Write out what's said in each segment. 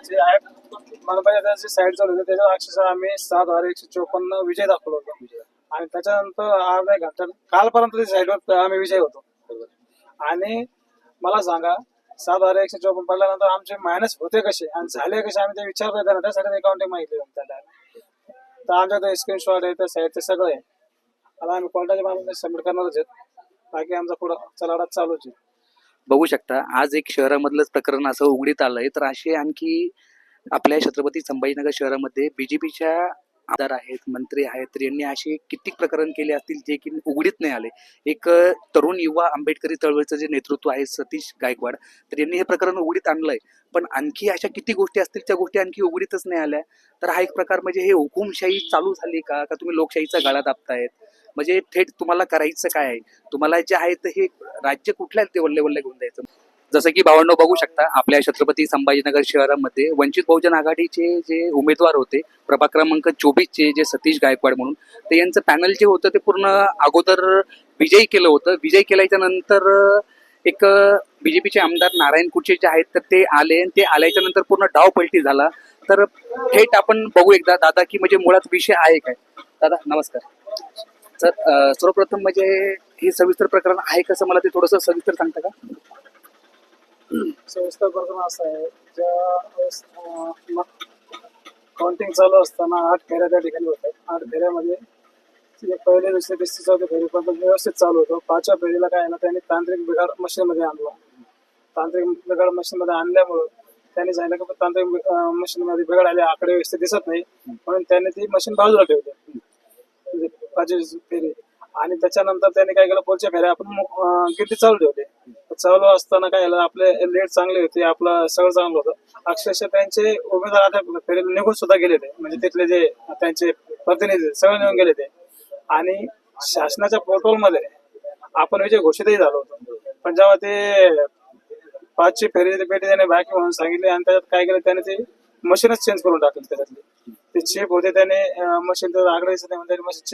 जे आहे मनपाचे साईड चालू होते त्याच्यावर अक्षरशः आम्ही 7,154 विजय दाखवला होता. आणि त्याच्यानंतर अर्ध्या घंट्यात कालपर्यंत त्या साईडवर आम्ही विजय होतो. आणि मला सांगा 7,154 पडल्यानंतर आमचे मायनस होते कसे आणि झाले कसे आम्ही ते विचारतो त्यांना, त्यासाठी अकाउंटिंग माहिती त्याला. तर आमच्याकडे स्क्रीनशॉट आहे, त्या साईडचे सगळं आहे. आता आम्ही कोर्टाच्या मार्फत सबमिट करणारच आहेत. बाकी आमचा पुढं चलाडा चालूच आहे. बघू शकता आज एक शहरामधलंच प्रकरण असं उघडीत आलंय, तर असे आणखी आपल्या छत्रपती संभाजीनगर शहरामध्ये बीजेपीच्या आमदार आहेत, मंत्री आहेत, तर यांनी असे कित्येक प्रकरण केले असतील जे की उघडीत नाही आले. एक तरुण युवा आंबेडकरी चळवळीचं जे नेतृत्व आहे सतीश गायकवाड, तर यांनी हे प्रकरण उघडीत आणलंय. पण आणखी अशा किती गोष्टी असतील त्या गोष्टी आणखी उघडीतच नाही आल्या. तर हा एक प्रकार म्हणजे हे हुकुमशाही चालू झाली का तुम्ही लोकशाहीचा गाळा दाबतायत? म्हणजे थेट तुम्हाला करायचं काय आहे? तुम्हाला जे आहे ते हे राज्य कुठल्या लेवलला घेऊन जायचं? जसं की भावांनो बघू शकता आपल्या छत्रपती संभाजीनगर शहरामध्ये वंचित बहुजन आघाडीचे जे उमेदवार होते प्रभाग क्रमांक 24 चे जे सतीश गायकवाड म्हणून, तर यांचं पॅनल जे होतं ते पूर्ण अगोदर विजयी केलं होतं. विजय केल्याच्या नंतर एक बीजेपीचे आमदार नारायण कुचे जे आहेत तर ते आले आणि ते आल्याच्या नंतर पूर्ण डावपलटी झाला. तर थेट आपण बघू एकदा दादा की म्हणजे मुळात विषय आहे काय. दादा नमस्कार. तर सर्वप्रथम म्हणजे हे सविस्तर प्रकरण आहे कसं मला ते थोडंसं सविस्तर सांगता का? सविस्तर प्रकरण असं आहे, ज्या काउंटिंग चालू असताना 8 फेऱ्या त्या ठिकाणी होत्या. 8 फेऱ्यामध्ये पहिले दुसरे तिसरी चौथी फेरीपर्यंत व्यवस्थित चालू होतं. 5व्या फेरीला काय आहे ना, त्यांनी तांत्रिक बिघाड मशीनमध्ये आणला. तांत्रिक बिघाड मशीनमध्ये आणल्यामुळं त्यांनी सांगितलं की तांत्रिक मशीनमध्ये बिघाड आले, आकडे व्यवस्थित दिसत नाही, म्हणून त्यांनी ती मशीन बाजूला ठेवली. 5वी फेरी. आणि त्याच्यानंतर त्यांनी काय केलं, पुढच्या फेऱ्या आपण गिरती चालू ठेवले. चालू असताना काय झालं, आपले लेट चांगले होते, आपलं सगळं चांगलं होतं. अक्षरशः त्यांचे उमेदवार आता फेरीला निघून सुद्धा गेले ते, म्हणजे तिथले जे त्यांचे प्रतिनिधी सगळे निघून गेले ते. आणि शासनाच्या पोर्टलमध्ये आपण विजय घोषितही झालो होतो. पण जेव्हा ते 5ची फेरी पेटी त्याने बाकी म्हणून सांगितले आणि त्याच्यात काय केलं, त्याने ते मशीनच चेंज करून टाकली. त्याच्यातली ते चिप होते, त्याने मशीन आकडे त्यांनी मशीन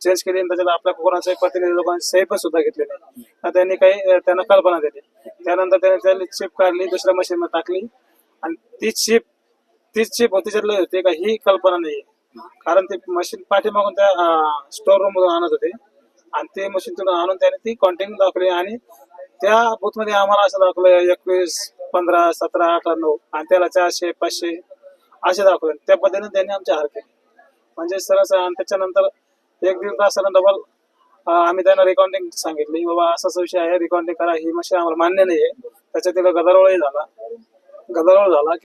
चेंज केली आणि त्याच्यात आपल्या कोणाचे प्रतिनिधी लोकांची सही पण सुद्धा घेतली नाही. त्यांनी काही त्यांना कल्पना दिली. त्यानंतर त्याने त्याची चिप काढली, दुसऱ्या मशीन मध्ये टाकली आणि तीच चिप होती त्याच्यातली होती का ही कल्पना नाही. कारण ते मशीन पाठीमागून त्या स्टोर रूम मधून आणत होते आणि ते मशीन तिथून आणून त्याने ती काउंटिंग दाखवली. आणि त्या बूथ मध्ये आम्हाला असं दाखवलं 21, 15, 17, 18, 9 आणि त्याला 400, 500 असे दाखवले. त्या पद्धतीने त्यांनी आमची हार केली. म्हणजे सरस. आणि त्याच्यानंतर 1-1.5 तासानं डबल आम्ही त्यांना रिकाउंटिंग सांगितली, बाबा असा विषय आहे, रिकाउंटिंग करा, ही मशीन आम्हाला मान्य नाहीये. त्याच्यात गदारोळ झाला.